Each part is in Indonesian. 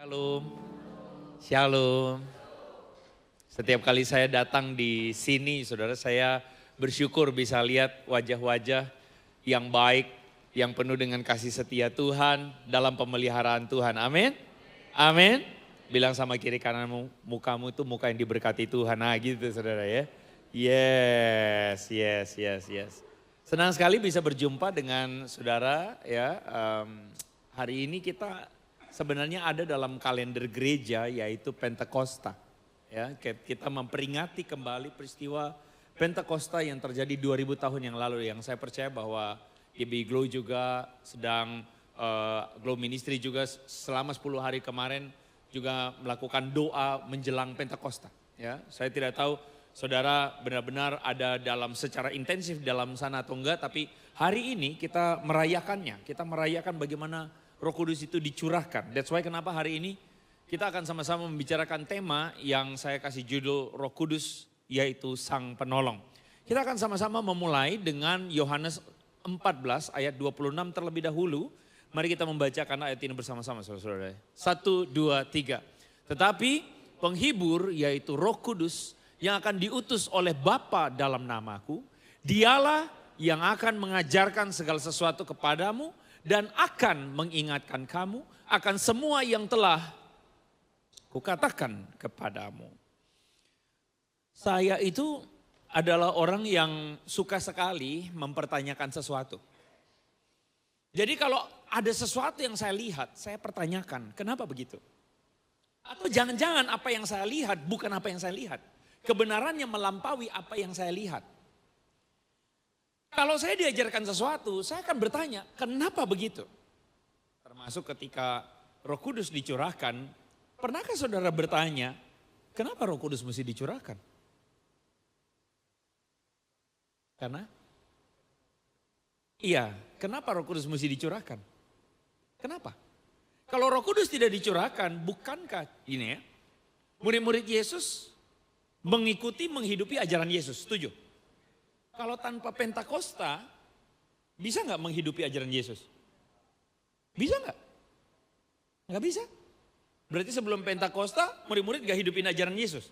Shalom, shalom. Setiap kali saya datang di sini, saudara, saya bersyukur bisa lihat wajah-wajah yang baik, yang penuh dengan kasih setia Tuhan dalam pemeliharaan Tuhan. Amin, amin. Bilang sama kiri kananmu, mukamu itu muka yang diberkati Tuhan. Nah gitu saudara ya. Yes, yes, yes, yes. Senang sekali bisa berjumpa dengan saudara ya. Hari ini kita sebenarnya ada dalam kalender gereja yaitu Pentakosta. Ya, kita memperingati kembali peristiwa Pentakosta yang terjadi 2000 tahun yang lalu, yang saya percaya bahwa GBI Glow juga sedang Glow Ministry juga selama 10 hari kemarin juga melakukan doa menjelang Pentakosta. Ya, saya tidak tahu saudara benar-benar ada dalam secara intensif dalam sana atau enggak, tapi hari ini kita merayakannya. Kita merayakan bagaimana Roh Kudus itu dicurahkan. That's why kenapa hari ini kita akan sama-sama membicarakan tema yang saya kasih judul Roh Kudus, yaitu Sang Penolong. Kita akan sama-sama memulai dengan Yohanes 14 ayat 26 terlebih dahulu. Mari kita membacakan ayat ini bersama-sama saudara-saudara. 1, 2, 3. Tetapi penghibur yaitu Roh Kudus yang akan diutus oleh Bapa dalam namaku, dialah yang akan mengajarkan segala sesuatu kepadamu dan akan mengingatkan kamu akan semua yang telah kukatakan kepadamu. Saya itu adalah orang yang suka sekali mempertanyakan sesuatu. Jadi kalau ada sesuatu yang saya lihat, saya pertanyakan, kenapa begitu? Atau jangan-jangan apa yang saya lihat bukan apa yang saya lihat. Kebenarannya melampaui apa yang saya lihat. Kalau saya diajarkan sesuatu, saya akan bertanya, kenapa begitu? Termasuk ketika Roh Kudus dicurahkan, pernahkah saudara bertanya, kenapa Roh Kudus mesti dicurahkan? Karena? Iya, kenapa Roh Kudus mesti dicurahkan? Kenapa? Kalau Roh Kudus tidak dicurahkan, bukankah ini ya, murid-murid Yesus mengikuti, menghidupi ajaran Yesus, setuju? Kalau tanpa Pentakosta, bisa nggak menghidupi ajaran Yesus? Bisa nggak? Nggak bisa. Berarti sebelum Pentakosta, murid-murid nggak hidupin ajaran Yesus?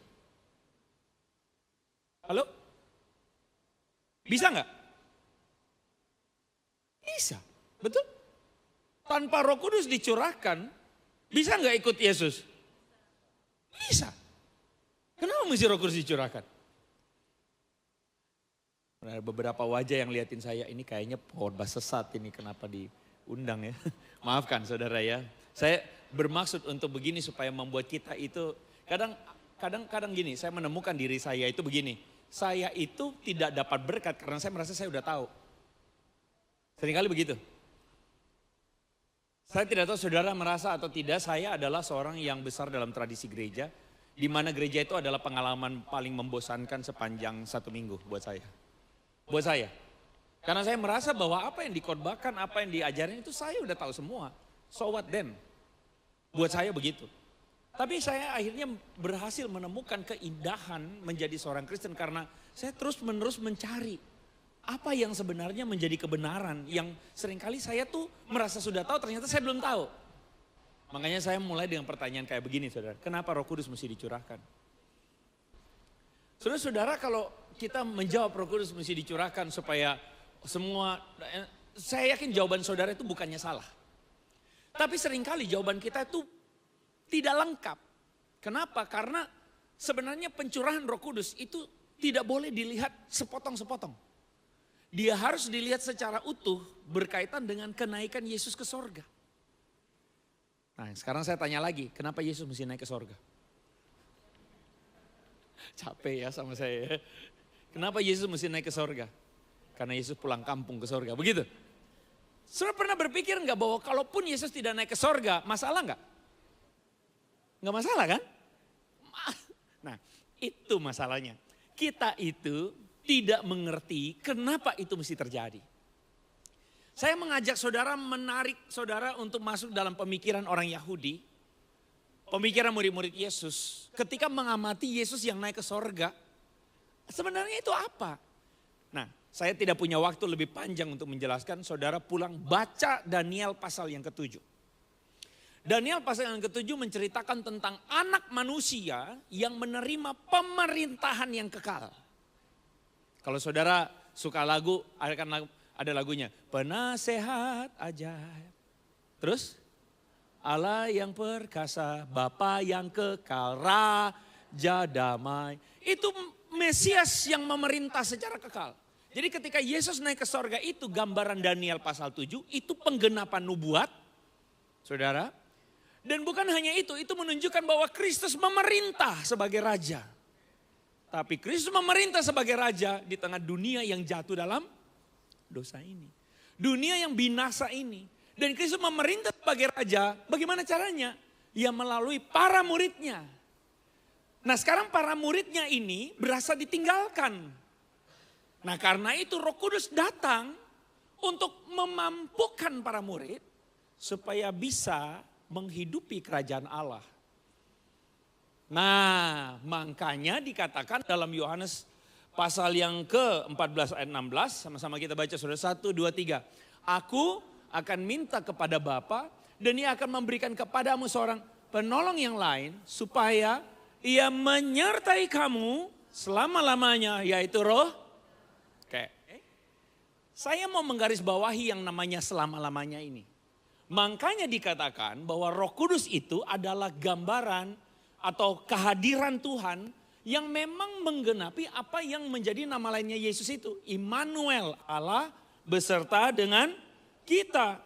Halo? Bisa nggak? Bisa, betul? Tanpa Roh Kudus dicurahkan, bisa nggak ikut Yesus? Bisa. Kenapa mesti Roh Kudus dicurahkan? Ada beberapa wajah yang liatin saya, ini kayaknya khotbah sesat ini, kenapa diundang ya. Maafkan saudara ya. Saya bermaksud untuk begini supaya membuat kita itu, kadang gini, saya menemukan diri saya itu begini. Saya itu tidak dapat berkat karena saya merasa saya udah tahu. Seringkali begitu. Saya tidak tahu saudara merasa atau tidak, saya adalah seorang yang besar dalam tradisi gereja. Di mana gereja itu adalah pengalaman paling membosankan sepanjang 1 minggu buat saya. Buat saya. Karena saya merasa bahwa apa yang dikhotbahkan, apa yang diajarin itu saya udah tahu semua. So what then? Buat saya begitu. Tapi saya akhirnya berhasil menemukan keindahan menjadi seorang Kristen karena saya terus menerus mencari apa yang sebenarnya menjadi kebenaran yang seringkali saya tuh merasa sudah tahu, ternyata saya belum tahu. Makanya saya mulai dengan pertanyaan kayak begini saudara, kenapa Roh Kudus mesti dicurahkan? Saudara-saudara, kalau kita menjawab Roh Kudus mesti dicurahkan supaya semua, saya yakin jawaban saudara itu bukannya salah. Tapi seringkali jawaban kita itu tidak lengkap. Kenapa? Karena sebenarnya pencurahan Roh Kudus itu tidak boleh dilihat sepotong-sepotong. Dia harus dilihat secara utuh berkaitan dengan kenaikan Yesus ke sorga. Nah sekarang saya tanya lagi, kenapa Yesus mesti naik ke sorga? Capek ya sama saya. Kenapa Yesus mesti naik ke sorga? Karena Yesus pulang kampung ke sorga, begitu? Saudara pernah berpikir enggak bahwa kalaupun Yesus tidak naik ke sorga, masalah enggak? Enggak masalah kan? Nah itu masalahnya. Kita itu tidak mengerti kenapa itu mesti terjadi. Saya mengajak saudara, menarik saudara untuk masuk dalam pemikiran orang Yahudi. Pemikiran murid-murid Yesus ketika mengamati Yesus yang naik ke sorga, sebenarnya itu apa? Nah, saya tidak punya waktu lebih panjang untuk menjelaskan, saudara pulang baca Daniel pasal yang ke-7. Daniel pasal yang ke-7 menceritakan tentang anak manusia yang menerima pemerintahan yang kekal. Kalau saudara suka lagu, ada lagunya. Penasehat ajaib. Terus, Allah yang perkasa, Bapa yang kekal, Raja damai. Itu Mesias yang memerintah secara kekal. Jadi ketika Yesus naik ke sorga itu gambaran Daniel pasal 7, itu penggenapan nubuat, saudara. Dan bukan hanya itu menunjukkan bahwa Kristus memerintah sebagai Raja. Tapi Kristus memerintah sebagai Raja di tengah dunia yang jatuh dalam dosa ini. Dunia yang binasa ini. Dan Kristus memerintah sebagai Raja, bagaimana caranya? Ya melalui para muridnya. Nah sekarang para muridnya ini berasa ditinggalkan. Nah karena itu Roh Kudus datang untuk memampukan para murid supaya bisa menghidupi kerajaan Allah. Nah makanya dikatakan dalam Yohanes pasal yang ke-14 ayat 16, sama-sama kita baca saudara 1, 2, 3. Aku akan minta kepada Bapa dan Ia akan memberikan kepadamu seorang penolong yang lain supaya Ia menyertai kamu selama-lamanya, yaitu Roh. Oke. Saya mau menggarisbawahi yang namanya selama-lamanya ini. Makanya dikatakan bahwa Roh Kudus itu adalah gambaran atau kehadiran Tuhan yang memang menggenapi apa yang menjadi nama lainnya Yesus itu. Immanuel, Allah beserta dengan kita.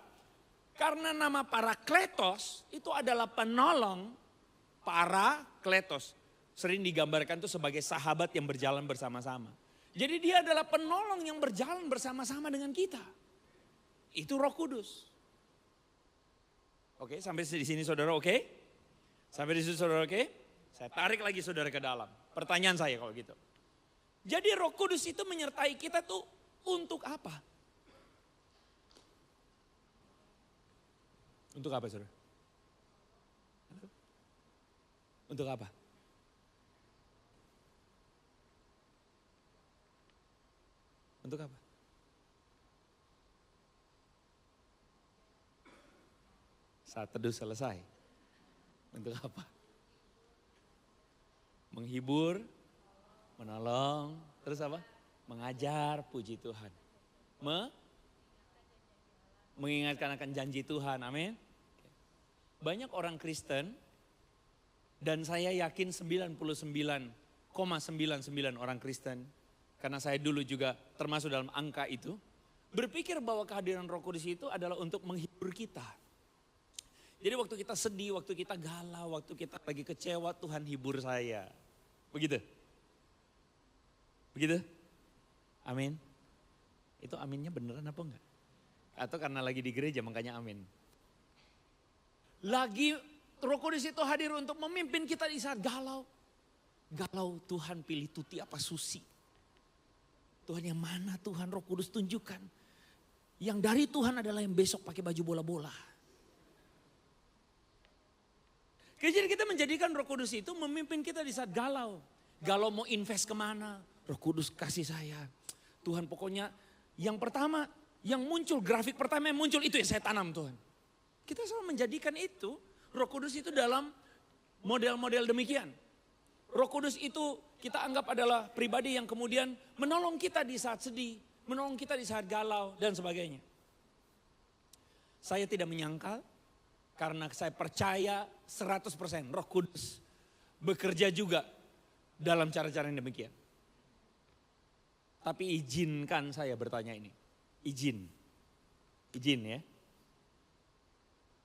Karena nama Parakletos itu adalah penolong. Parakletos sering digambarkan itu sebagai sahabat yang berjalan bersama-sama. Jadi dia adalah penolong yang berjalan bersama-sama dengan kita. Itu Roh Kudus. Oke, sampai di sini saudara oke? Sampai di sini saudara oke? Saya tarik lagi saudara ke dalam. Pertanyaan saya kalau gitu. Jadi Roh Kudus itu menyertai kita tuh untuk apa? Untuk apa saudara? Untuk apa? Untuk apa? Saat teduh selesai. Untuk apa? Menghibur, menolong, terus apa? Mengajar, puji Tuhan. Mengingatkan akan janji Tuhan, amin. Banyak orang Kristen, dan saya yakin 99,99 orang Kristen, karena saya dulu juga termasuk dalam angka itu, berpikir bahwa kehadiran Roh Kudus itu adalah untuk menghibur kita. Jadi waktu kita sedih, waktu kita galau, waktu kita lagi kecewa, Tuhan hibur saya. Begitu? Begitu? Amin. Itu aminnya beneran apa enggak? Atau karena lagi di gereja makanya amin. Lagi Roh Kudus itu hadir untuk memimpin kita di saat galau. Galau Tuhan pilih Tuti apa Susi. Tuhan yang mana Tuhan Roh Kudus tunjukkan. Yang dari Tuhan adalah yang besok pakai baju bola-bola. Jadi kita menjadikan Roh Kudus itu memimpin kita di saat galau. Galau mau invest kemana? Roh Kudus kasih saya. Tuhan pokoknya yang pertama, yang muncul, grafik pertama yang muncul itu yang saya tanam Tuhan. Kita selalu menjadikan itu, Roh Kudus itu dalam model-model demikian. Roh Kudus itu kita anggap adalah pribadi yang kemudian menolong kita di saat sedih, menolong kita di saat galau dan sebagainya. Saya tidak menyangkal. Karena saya percaya 100% Roh Kudus bekerja juga dalam cara-cara yang demikian. Tapi izinkan saya bertanya ini. Izin ya.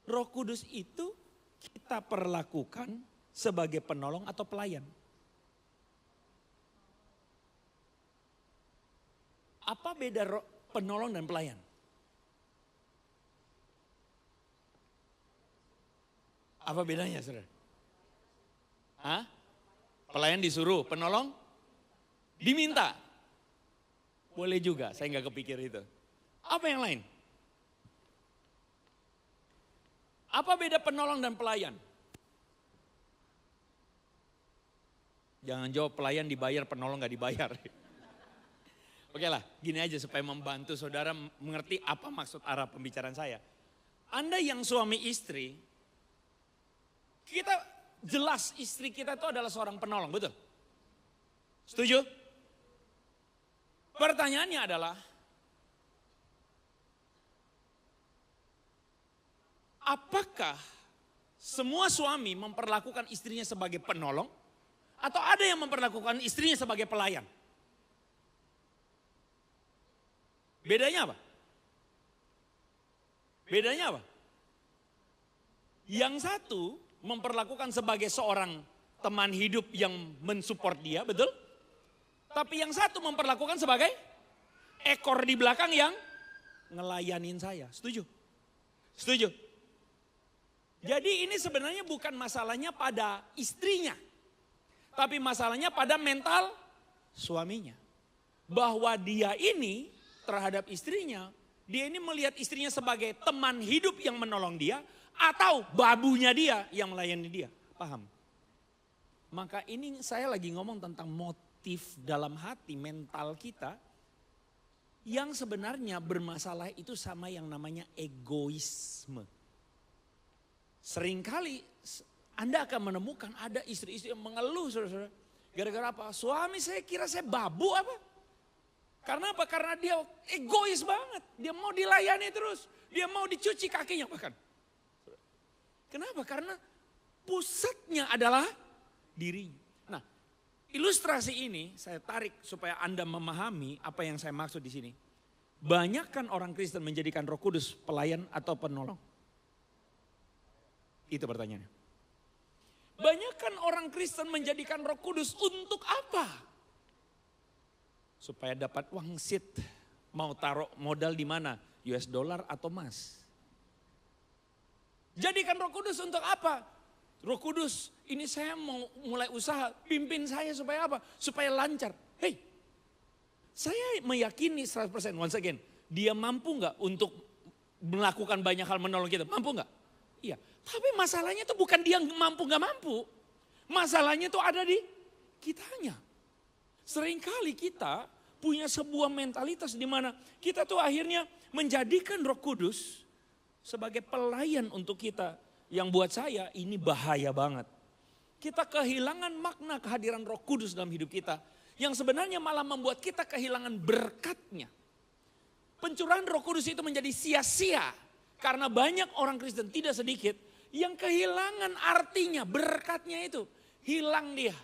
Roh Kudus itu kita perlakukan sebagai penolong atau pelayan. Apa beda penolong dan pelayan? Apa bedanya saudara? Hah? Pelayan disuruh, penolong diminta. Boleh juga, saya nggak kepikir itu. Apa yang lain? Apa beda penolong dan pelayan? Jangan jawab pelayan dibayar, penolong nggak dibayar. Oke lah, gini aja supaya membantu saudara mengerti apa maksud arah pembicaraan saya. Anda yang suami istri, Kita jelas istri kita itu adalah seorang penolong, betul? Setuju? Pertanyaannya adalah, apakah semua suami memperlakukan istrinya sebagai penolong? Atau ada yang memperlakukan istrinya sebagai pelayan? Bedanya apa? Bedanya apa? Yang satu memperlakukan sebagai seorang teman hidup yang mensupport dia, betul? Tapi yang satu memperlakukan sebagai ekor di belakang yang ngelayanin saya. Setuju? Setuju? Jadi ini sebenarnya bukan masalahnya pada istrinya. Tapi masalahnya pada mental suaminya. Bahwa dia ini terhadap istrinya, dia ini melihat istrinya sebagai teman hidup yang menolong dia, atau babunya dia yang melayani dia. Paham? Maka ini saya lagi ngomong tentang motif dalam hati mental kita, yang sebenarnya bermasalah itu sama yang namanya egoisme. Seringkali Anda akan menemukan ada istri-istri yang mengeluh, saudara-saudara. Gara-gara apa? Suami saya kira saya babu apa? Karena apa? Karena dia egois banget. Dia mau dilayani terus. Dia mau dicuci kakinya bahkan. Kenapa? Karena pusatnya adalah dirinya. Nah, ilustrasi ini saya tarik supaya Anda memahami apa yang saya maksud di sini. Banyak kan orang Kristen menjadikan Roh Kudus pelayan atau penolong? Itu pertanyaannya. Banyak kan orang Kristen menjadikan Roh Kudus untuk apa? Supaya dapat wangsit. Mau taruh modal di mana? US dollar atau emas? Jadikan Roh Kudus untuk apa? Roh Kudus, ini saya mau mulai usaha, pimpin saya supaya apa? Supaya lancar. Hei, saya meyakini 100%, once again, dia mampu nggak untuk melakukan banyak hal menolong kita? Mampu nggak? Iya, tapi masalahnya itu bukan dia mampu nggak mampu. Masalahnya itu ada di kitanya. Seringkali kita punya sebuah mentalitas di mana kita tuh akhirnya menjadikan Roh Kudus sebagai pelayan untuk kita. Yang buat saya ini bahaya banget. Kita kehilangan makna kehadiran Roh Kudus dalam hidup kita. Yang sebenarnya malah membuat kita kehilangan berkatnya. Pencurahan Roh Kudus itu menjadi sia-sia. Karena banyak orang Kristen, tidak sedikit, yang kehilangan artinya, berkatnya itu. Hilang dia.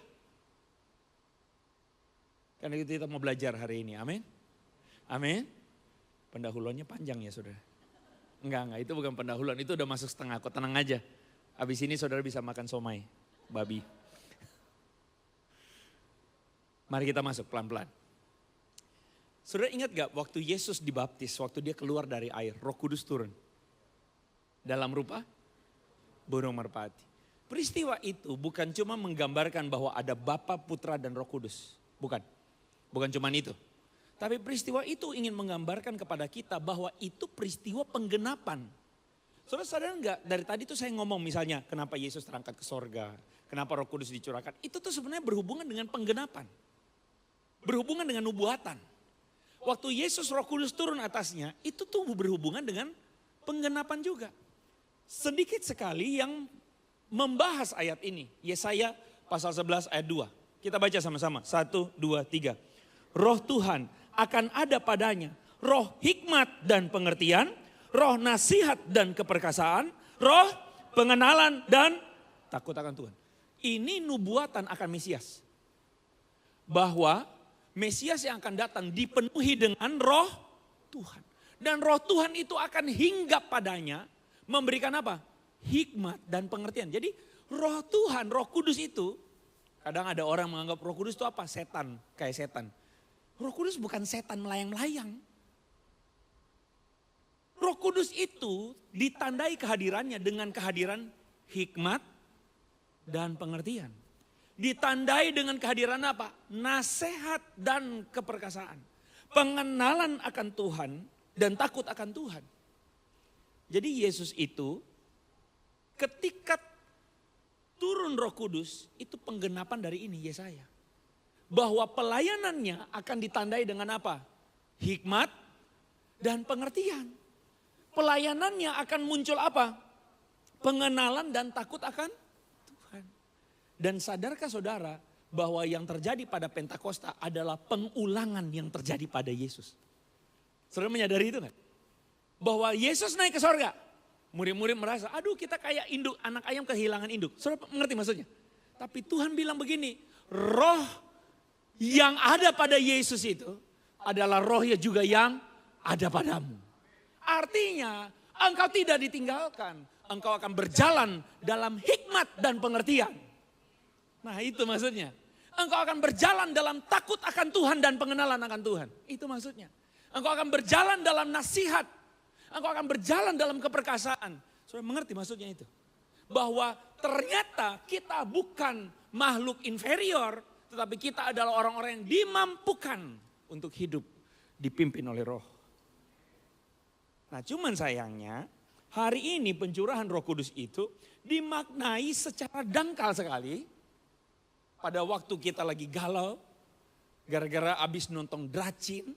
Karena itu kita mau belajar hari ini, amin. Amin. Pendahuluannya panjang ya saudara. Enggak, itu bukan pendahuluan, itu udah masuk setengah, kok tenang aja. Habis ini saudara bisa makan somai, babi. Mari kita masuk pelan-pelan. Saudara ingat gak waktu Yesus dibaptis, waktu dia keluar dari air, Roh Kudus turun. Dalam rupa burung merpati. Peristiwa itu bukan cuma menggambarkan bahwa ada Bapa, Putra dan Roh Kudus. Bukan cuma itu. Tapi peristiwa itu ingin menggambarkan kepada kita bahwa itu peristiwa penggenapan. Saudara sadar enggak? Dari tadi tuh saya ngomong misalnya kenapa Yesus terangkat ke sorga. Kenapa Roh Kudus dicurahkan. Itu tuh sebenarnya berhubungan dengan penggenapan. Berhubungan dengan nubuatan. Waktu Yesus Roh Kudus turun atasnya. Itu tuh berhubungan dengan penggenapan juga. Sedikit sekali yang membahas ayat ini. Yesaya pasal 11 ayat 2. Kita baca sama-sama. 1, 2, 3. Roh Tuhan akan ada padanya. Roh hikmat dan pengertian. Roh nasihat dan keperkasaan. Roh pengenalan dan takut akan Tuhan. Ini nubuatan akan Mesias. Bahwa Mesias yang akan datang dipenuhi dengan roh Tuhan. Dan roh Tuhan itu akan hinggap padanya. Memberikan apa? Hikmat dan pengertian. Jadi roh Tuhan, Roh Kudus itu. Kadang ada orang menganggap Roh Kudus itu apa? Setan, kayak setan. Roh Kudus bukan setan melayang-layang. Roh Kudus itu ditandai kehadirannya dengan kehadiran hikmat dan pengertian. Ditandai dengan kehadiran apa? Nasihat dan keperkasaan. Pengenalan akan Tuhan dan takut akan Tuhan. Jadi Yesus itu ketika turun Roh Kudus itu penggenapan dari ini Yesaya. Bahwa pelayanannya akan ditandai dengan apa? Hikmat dan pengertian. Pelayanannya akan muncul apa? Pengenalan dan takut akan Dan sadarkah saudara bahwa yang terjadi pada Pentakosta adalah pengulangan yang terjadi pada Yesus? Saudara menyadari itu kan? Bahwa Yesus naik ke sorga. Murid-murid merasa, aduh kita kayak induk, anak ayam kehilangan induk. Saudara mengerti maksudnya? Tapi Tuhan bilang begini, roh yang ada pada Yesus itu adalah roh juga yang ada padamu. Artinya engkau tidak ditinggalkan. Engkau akan berjalan dalam hikmat dan pengertian. Nah itu maksudnya. Engkau akan berjalan dalam takut akan Tuhan dan pengenalan akan Tuhan. Itu maksudnya. Engkau akan berjalan dalam nasihat. Engkau akan berjalan dalam keperkasaan. Saudara mengerti maksudnya itu? Bahwa ternyata kita bukan makhluk inferior. Tetapi kita adalah orang-orang yang dimampukan untuk hidup dipimpin oleh roh. Nah cuman sayangnya hari ini pencurahan Roh Kudus itu dimaknai secara dangkal sekali. Pada waktu kita lagi galau, gara-gara abis nonton Dracin.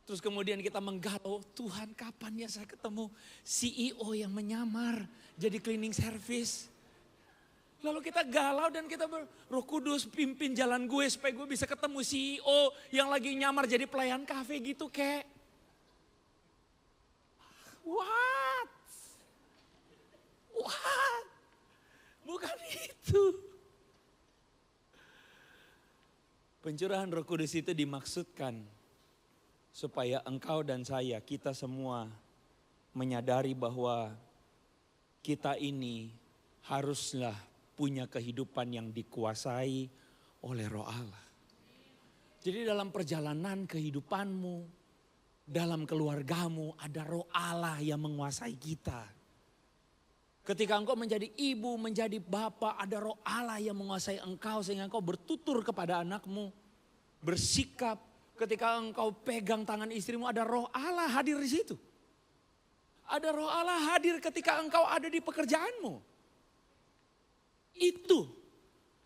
Terus kemudian kita menggalau, Tuhan kapan ya saya ketemu CEO yang menyamar jadi cleaning service. Lalu kita galau dan kita Roh Kudus pimpin jalan gue supaya gue bisa ketemu CEO yang lagi nyamar jadi pelayan kafe gitu kek. What? Bukan itu. Pencurahan Roh Kudus itu dimaksudkan supaya engkau dan saya, kita semua menyadari bahwa kita ini haruslah punya kehidupan yang dikuasai oleh Roh Allah. Jadi dalam perjalanan kehidupanmu, dalam keluargamu ada Roh Allah yang menguasai kita. Ketika engkau menjadi ibu, menjadi bapak, ada Roh Allah yang menguasai engkau sehingga engkau bertutur kepada anakmu, bersikap. Ketika engkau pegang tangan istrimu ada Roh Allah hadir di situ. Ada Roh Allah hadir ketika engkau ada di pekerjaanmu. Itu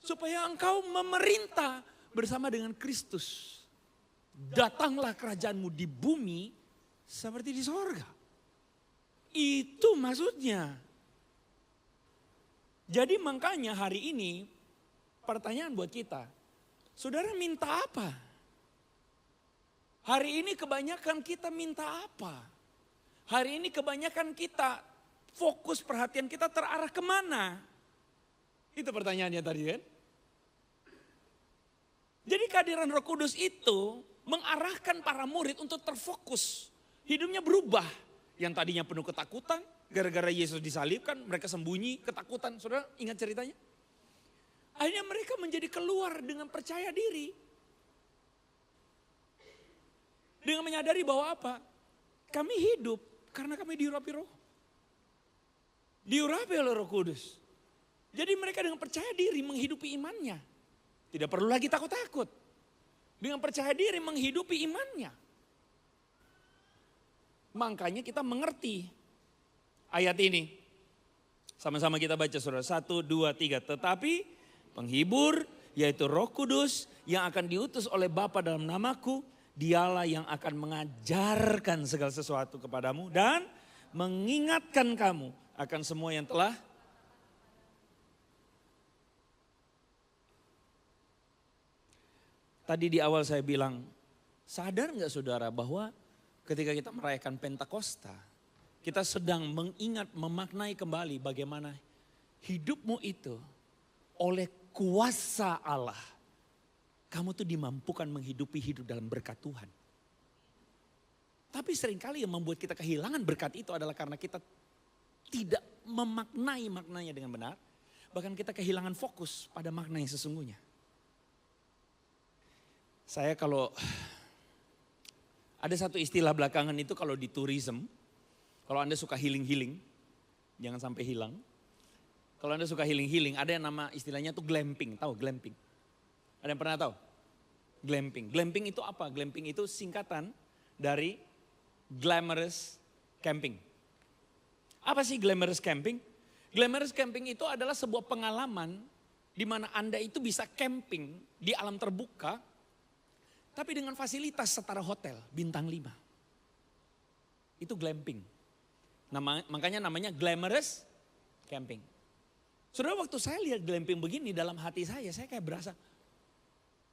supaya engkau memerintah bersama dengan Kristus. Datanglah kerajaanmu di bumi seperti di sorga. Itu maksudnya. Jadi makanya hari ini pertanyaan buat kita. Saudara minta apa? Hari ini kebanyakan kita minta apa? Hari ini kebanyakan kita fokus perhatian kita terarah kemana? Itu pertanyaannya tadi kan. Jadi kehadiran Roh Kudus itu mengarahkan para murid untuk terfokus. Hidupnya berubah. Yang tadinya penuh ketakutan, gara-gara Yesus disalibkan, mereka sembunyi, ketakutan. Saudara ingat ceritanya? Akhirnya mereka menjadi keluar dengan percaya diri. Dengan menyadari bahwa apa? Kami hidup karena kami diurapi roh. Diurapi oleh Roh Kudus. Jadi mereka dengan percaya diri menghidupi imannya. Tidak perlu lagi takut-takut. Dengan percaya diri menghidupi imannya. Makanya kita mengerti ayat ini. Sama-sama kita baca saudara. 1, 2, 3. Tetapi penghibur yaitu Roh Kudus yang akan diutus oleh Bapa dalam namaku. Dialah yang akan mengajarkan segala sesuatu kepadamu. Dan mengingatkan kamu akan semua yang telah tadi di awal saya bilang, sadar nggak saudara bahwa ketika kita merayakan Pentakosta, kita sedang mengingat, memaknai kembali bagaimana hidupmu itu oleh kuasa Allah. Kamu tuh dimampukan menghidupi hidup dalam berkat Tuhan. Tapi seringkali yang membuat kita kehilangan berkat itu adalah karena kita tidak memaknai maknanya dengan benar. Bahkan kita kehilangan fokus pada makna yang sesungguhnya. Saya kalau ada satu istilah belakangan itu kalau di tourism, kalau Anda suka healing-healing, jangan sampai hilang. Kalau Anda suka healing-healing, ada yang nama istilahnya tuh glamping, tahu glamping? Ada yang pernah tahu? Glamping. Glamping itu apa? Glamping itu singkatan dari glamorous camping. Apa sih glamorous camping? Glamorous camping itu adalah sebuah pengalaman di mana Anda itu bisa camping di alam terbuka, tapi dengan fasilitas setara hotel, bintang 5. Itu glamping. Makanya namanya glamorous camping. Saudara, waktu saya lihat glamping begini dalam hati saya kayak berasa,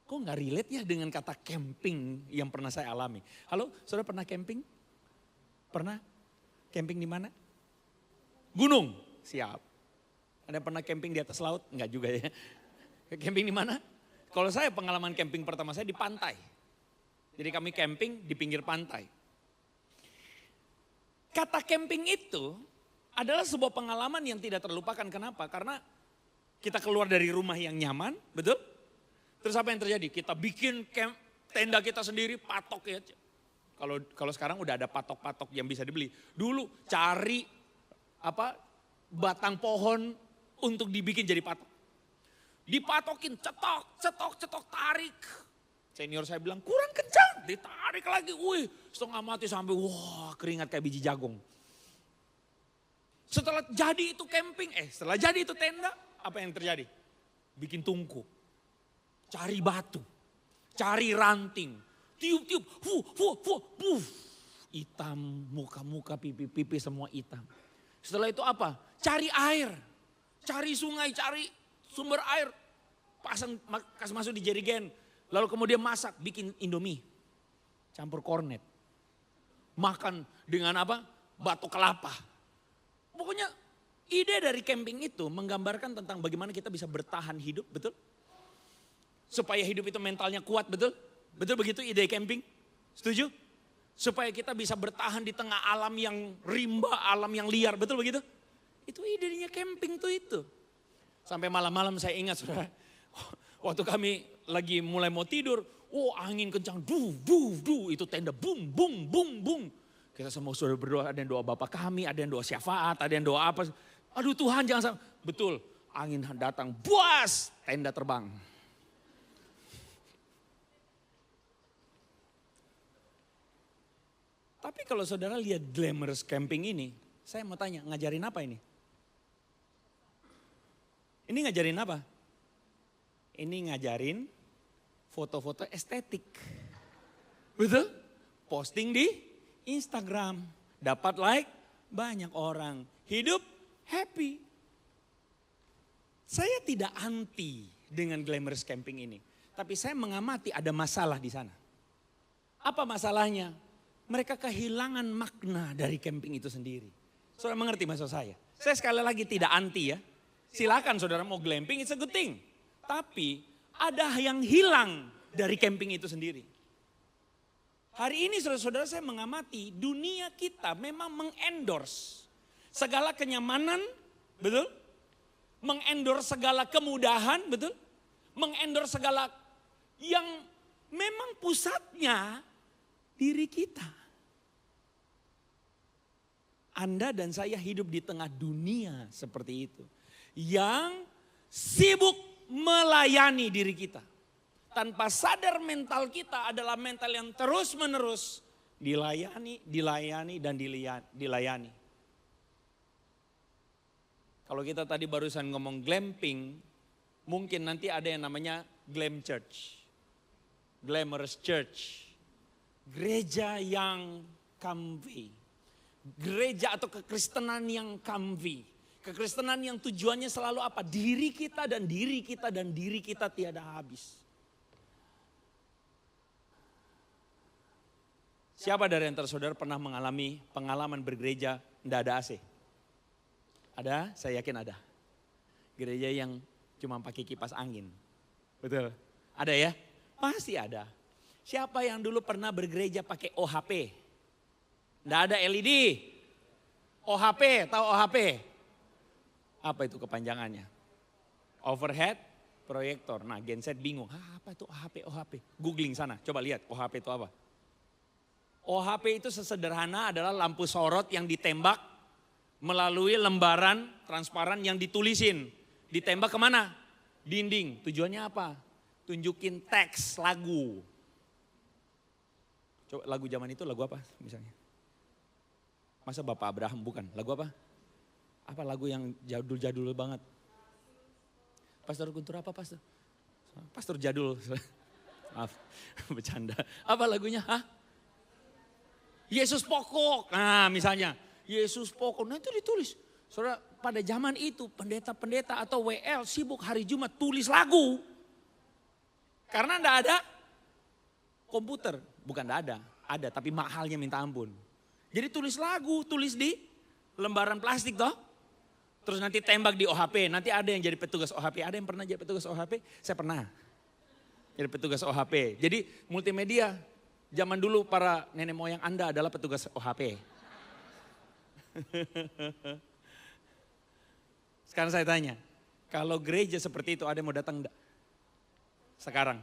kok nggak relate ya dengan kata camping yang pernah saya alami. Halo, saudara pernah camping? Pernah? Camping di mana? Gunung, siap. Ada pernah camping di atas laut? Enggak juga ya. Camping di mana? Kalau saya pengalaman camping pertama saya di pantai. Jadi kami camping di pinggir pantai. Kata camping itu adalah sebuah pengalaman yang tidak terlupakan. Kenapa? Karena kita keluar dari rumah yang nyaman, betul? Terus apa yang terjadi? Kita bikin tenda kita sendiri, patok ya. Kalau sekarang udah ada patok-patok yang bisa dibeli. Dulu cari batang pohon untuk dibikin jadi patok. Dipatokin, cetok, tarik. Senior saya bilang kurang kencang, ditarik lagi. Wih, setengah mati sampai keringat kayak biji jagung. Setelah jadi itu camping, setelah jadi itu tenda, apa yang terjadi? Bikin tungku, cari batu, cari ranting, tiup-tiup, hitam, muka-muka, pipi-pipi semua hitam. Setelah itu apa? Cari air, cari sungai, cari sumber air, kasih masuk di jerigen. Lalu kemudian masak, bikin Indomie, campur kornet. Makan dengan apa? Batok kelapa. Pokoknya ide dari camping itu menggambarkan tentang bagaimana kita bisa bertahan hidup, betul? Supaya hidup itu mentalnya kuat, betul? Betul begitu ide camping? Setuju? Supaya kita bisa bertahan di tengah alam yang rimba, alam yang liar, betul begitu? Itu idenya camping tuh itu. Sampai malam-malam saya ingat saudara, waktu kami lagi mulai mau tidur, angin kencang, itu tenda bung. Kita semua sudah berdoa, ada yang doa Bapa kami, ada yang doa syafaat, ada yang doa apa. Aduh Tuhan jangan sampai, betul angin datang, buas, tenda terbang. Tapi kalau saudara lihat glamorous camping ini, saya mau tanya, ngajarin apa ini? Ini ngajarin apa? Ini ngajarin foto-foto estetik. Betul? Posting di Instagram. Dapat like banyak orang. Hidup happy. Saya tidak anti dengan glamorous camping ini. Tapi saya mengamati ada masalah di sana. Apa masalahnya? Mereka kehilangan makna dari camping itu sendiri. Saudara mengerti maksud saya? Saya sekali lagi tidak anti ya. Silakan saudara mau glamping, it's a good thing. Tapi ada yang hilang dari camping itu sendiri. Hari ini saudara-saudara saya mengamati dunia kita memang mengendorse segala kenyamanan, betul? Mengendorse segala kemudahan, betul? Mengendorse segala yang memang pusatnya diri kita. Anda dan saya hidup di tengah dunia seperti itu. Yang sibuk melayani diri kita. Tanpa sadar mental kita adalah mental yang terus menerus dilayani dan dilayani. Kalau kita tadi barusan ngomong glamping, mungkin nanti ada yang namanya glam church. Glamorous church. Gereja yang comfy. Gereja atau kekristenan yang comfy. Kekristenan yang tujuannya selalu apa? Diri kita dan diri kita dan diri kita tiada habis. Siapa dari antara saudara pernah mengalami pengalaman bergereja tidak ada AC? Ada? Saya yakin ada. Gereja yang cuma pakai kipas angin. Betul? Ada ya? Pasti ada. Siapa yang dulu pernah bergereja pakai OHP? Tidak ada LED. OHP, tahu OHP? Apa itu kepanjangannya? Overhead proyektor. Nah Gen Z bingung, apa itu OHP? Googling sana, coba lihat OHP itu apa. OHP itu sesederhana adalah lampu sorot yang ditembak melalui lembaran transparan yang ditulisin. Ditembak kemana? Dinding. Tujuannya apa? Tunjukin teks lagu. Coba lagu zaman itu lagu apa misalnya? Masa Bapak Abraham bukan? Lagu apa? Apa lagu yang jadul-jadul banget? Pastor Guntur apa pastor? Pastor jadul. Maaf, bercanda. Apa lagunya? Yesus pokok. Nah misalnya, Yesus pokok. Nah itu ditulis. Saudara, pada zaman itu pendeta-pendeta atau WL sibuk hari Jumat tulis lagu. Karena enggak ada komputer. Bukan enggak ada tapi mahalnya minta ampun. Jadi tulis lagu, tulis di lembaran plastik toh. Terus nanti tembak di OHP, nanti ada yang jadi petugas OHP. Ada yang pernah jadi petugas OHP? Saya pernah. Jadi petugas OHP. Jadi multimedia, zaman dulu para nenek moyang Anda adalah petugas OHP. Sekarang saya tanya, kalau gereja seperti itu ada yang mau datang enggak? Sekarang.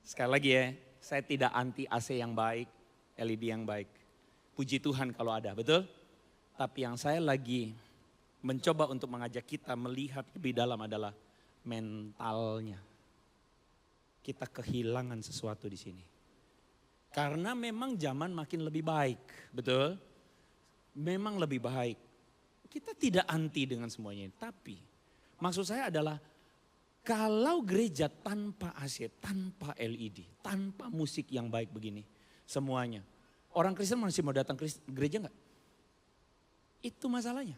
Sekali lagi ya, saya tidak anti AC yang baik, LED yang baik. Puji Tuhan kalau ada, betul? Tapi yang saya lagi mencoba untuk mengajak kita melihat lebih dalam adalah mentalnya. Kita kehilangan sesuatu di sini. Karena memang zaman makin lebih baik, betul? Memang lebih baik. Kita tidak anti dengan semuanya, tapi maksud saya adalah kalau gereja tanpa AC, tanpa LED, tanpa musik yang baik begini, semuanya. Orang Kristen masih mau datang gereja enggak? Itu masalahnya.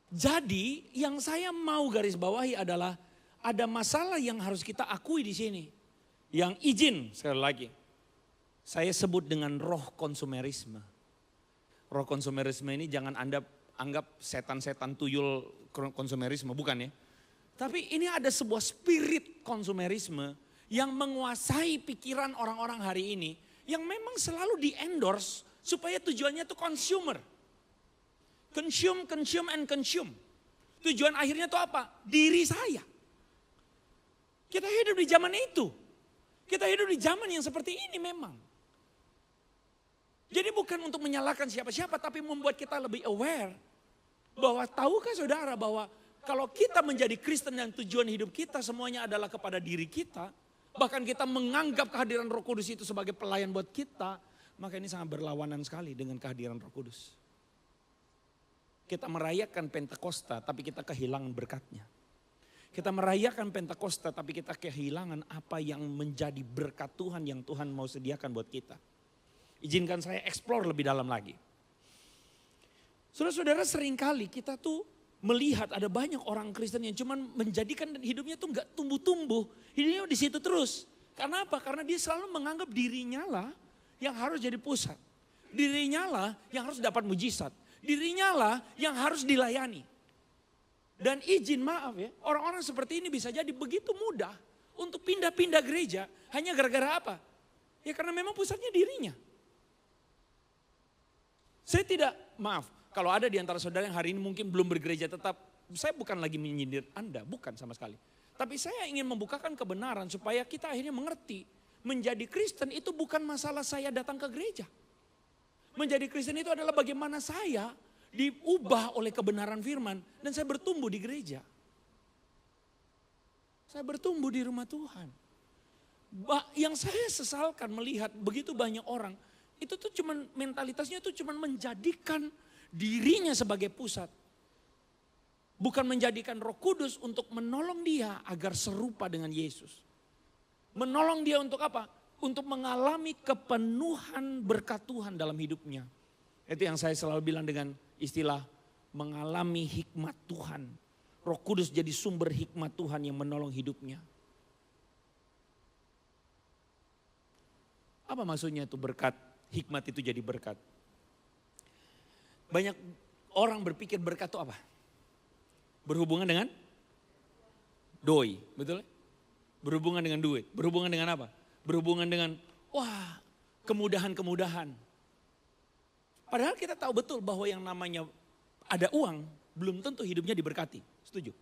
Jadi yang saya mau garis bawahi adalah ada masalah yang harus kita akui di sini. Yang izin sekali lagi. Saya sebut dengan roh konsumerisme. Roh konsumerisme ini jangan Anda anggap setan-setan tuyul konsumerisme, bukan ya. Tapi ini ada sebuah spirit konsumerisme yang menguasai pikiran orang-orang hari ini. Yang memang selalu di-endorse supaya tujuannya itu consumer. Consume, consume, and consume. Tujuan akhirnya itu apa? Diri saya. Kita hidup di zaman itu. Kita hidup di zaman yang seperti ini memang. Jadi bukan untuk menyalahkan siapa-siapa, tapi membuat kita lebih aware. Bahwa tahukah saudara bahwa kalau kita menjadi Kristen dan tujuan hidup kita semuanya adalah kepada diri kita. Bahkan kita menganggap kehadiran Roh Kudus itu sebagai pelayan buat kita. Maka ini sangat berlawanan sekali dengan kehadiran Roh Kudus. Kita merayakan Pentakosta tapi kita kehilangan berkatnya. Kita merayakan Pentakosta tapi kita kehilangan apa yang menjadi berkat Tuhan yang Tuhan mau sediakan buat kita. Izinkan saya explore lebih dalam lagi. Saudara-saudara, seringkali kita tuh melihat ada banyak orang Kristen yang cuma menjadikan hidupnya tuh gak tumbuh-tumbuh. Hidupnya di situ terus. Karena apa? Karena dia selalu menganggap dirinya lah yang harus jadi pusat. Dirinya lah yang harus dapat mujizat. Dirinya lah yang harus dilayani. Dan izin maaf ya, orang-orang seperti ini bisa jadi begitu mudah untuk pindah-pindah gereja hanya gara-gara apa? Ya karena memang pusatnya dirinya. Saya tidak, maaf, kalau ada di antara saudara yang hari ini mungkin belum bergereja tetap, saya bukan lagi menyindir Anda, bukan sama sekali. Tapi saya ingin membukakan kebenaran supaya kita akhirnya mengerti. Menjadi Kristen itu bukan masalah saya datang ke gereja. Menjadi Kristen itu adalah bagaimana saya diubah oleh kebenaran firman dan saya bertumbuh di gereja. Saya bertumbuh di rumah Tuhan. Yang saya sesalkan melihat begitu banyak orang, itu tuh cuman mentalitasnya tuh cuman menjadikan dirinya sebagai pusat. Bukan menjadikan Roh Kudus untuk menolong dia agar serupa dengan Yesus. Menolong dia untuk apa? Untuk mengalami kepenuhan berkat Tuhan dalam hidupnya. Itu yang saya selalu bilang dengan istilah mengalami hikmat Tuhan. Roh Kudus jadi sumber hikmat Tuhan yang menolong hidupnya. Apa maksudnya itu berkat? Hikmat itu jadi berkat. Banyak orang berpikir berkat itu apa? Berhubungan dengan doi, betul? Berhubungan dengan duit. Berhubungan dengan apa? Berhubungan dengan wah, kemudahan-kemudahan. Padahal kita tahu betul bahwa yang namanya ada uang belum tentu hidupnya diberkati. Setuju?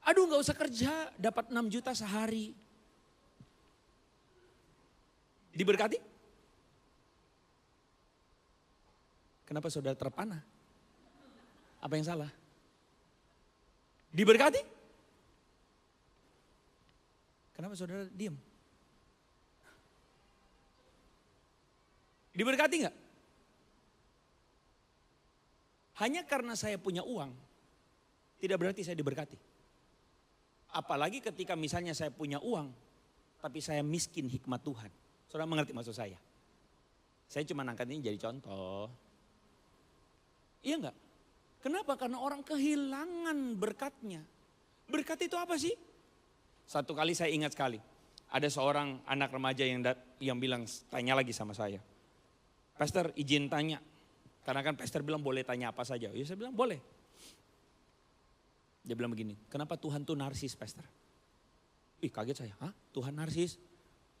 Aduh, gak usah kerja, dapat 6 juta sehari. Diberkati? Kenapa saudara terpana? Apa yang salah? Diberkati? Kenapa saudara diam? Diberkati enggak? Hanya karena saya punya uang, tidak berarti saya diberkati. Apalagi ketika misalnya saya punya uang, tapi saya miskin hikmat Tuhan. Saudara mengerti maksud saya? Saya cuma angkat ini jadi contoh. Iya enggak? Kenapa? Karena orang kehilangan berkatnya. Berkat itu apa sih? Satu kali saya ingat sekali. Ada seorang anak remaja yang bilang, tanya lagi sama saya. Pastor izin tanya. Karena kan pastor bilang boleh tanya apa saja. Ya saya bilang boleh. Dia bilang begini, kenapa Tuhan tuh narsis pastor? Ih kaget saya, hah Tuhan narsis?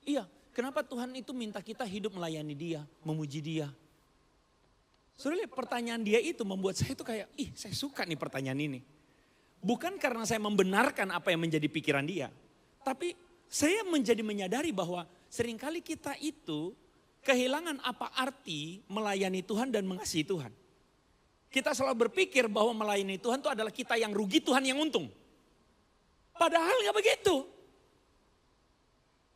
Iya, kenapa Tuhan itu minta kita hidup melayani dia, memuji dia? Soalnya pertanyaan dia itu membuat saya itu kayak, saya suka nih pertanyaan ini. Bukan karena saya membenarkan apa yang menjadi pikiran dia. Tapi saya menjadi menyadari bahwa seringkali kita itu kehilangan apa arti melayani Tuhan dan mengasihi Tuhan. Kita selalu berpikir bahwa melayani Tuhan itu adalah kita yang rugi, Tuhan yang untung. Padahal nggak begitu.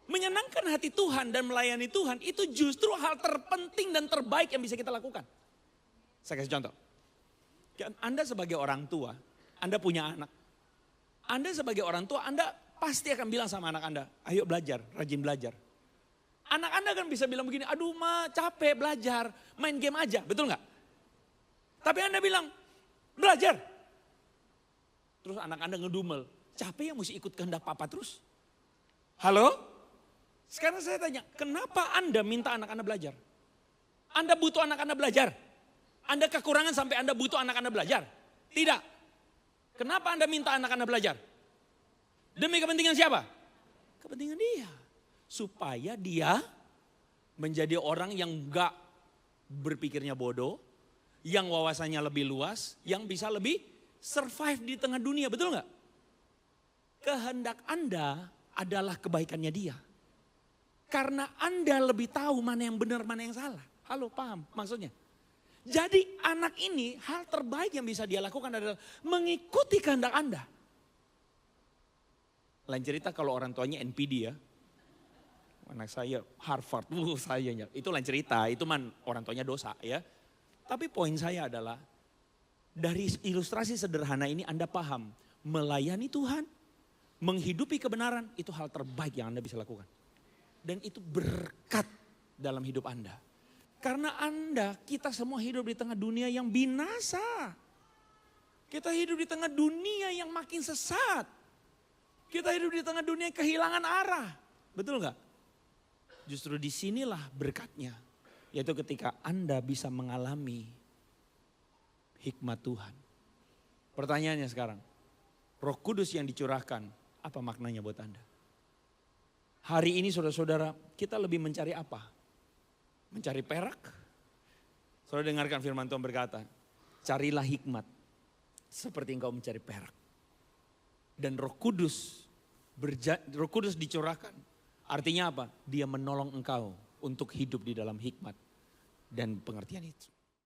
Menyenangkan hati Tuhan dan melayani Tuhan itu justru hal terpenting dan terbaik yang bisa kita lakukan. Saya kasih contoh. Anda sebagai orang tua, Anda punya anak. Anda sebagai orang tua, Anda pasti akan bilang sama anak Anda, ayo belajar, rajin belajar. Anak Anda kan bisa bilang begini, aduh ma capek belajar, main game aja, betul nggak? Tapi Anda bilang, belajar. Terus anak Anda ngedumel, capek ya mesti ikut kehendak papa terus. Halo? Sekarang saya tanya, kenapa Anda minta anak Anda belajar? Anda butuh anak Anda belajar? Anda kekurangan sampai Anda butuh anak Anda belajar? Tidak. Kenapa Anda minta anak Anda belajar? Demi kepentingan siapa? Kepentingan dia. Supaya dia menjadi orang yang enggak berpikirnya bodoh, yang wawasannya lebih luas, yang bisa lebih survive di tengah dunia, betul nggak? Kehendak Anda adalah kebaikannya dia. Karena Anda lebih tahu mana yang benar, mana yang salah. Halo, paham maksudnya? Jadi anak ini hal terbaik yang bisa dia lakukan adalah mengikuti kehendak Anda. Lain cerita kalau orang tuanya NPD ya. Anak saya Harvard, sayanya. Itu lain cerita, itu man orang tuanya dosa ya. Tapi poin saya adalah dari ilustrasi sederhana ini Anda paham. Melayani Tuhan, menghidupi kebenaran itu hal terbaik yang Anda bisa lakukan. Dan itu berkat dalam hidup Anda. Karena Anda, kita semua hidup di tengah dunia yang binasa. Kita hidup di tengah dunia yang makin sesat. Kita hidup di tengah dunia yang kehilangan arah. Betul nggak? Justru disinilah berkatnya. Yaitu ketika Anda bisa mengalami hikmat Tuhan. Pertanyaannya sekarang, Roh Kudus yang dicurahkan, apa maknanya buat Anda? Hari ini saudara-saudara, kita lebih mencari apa? Mencari perak? Saudara dengarkan firman Tuhan berkata, carilah hikmat seperti engkau mencari perak. Dan Roh Kudus dicurahkan. Artinya apa? Dia menolong engkau untuk hidup di dalam hikmat dan pengertian itu.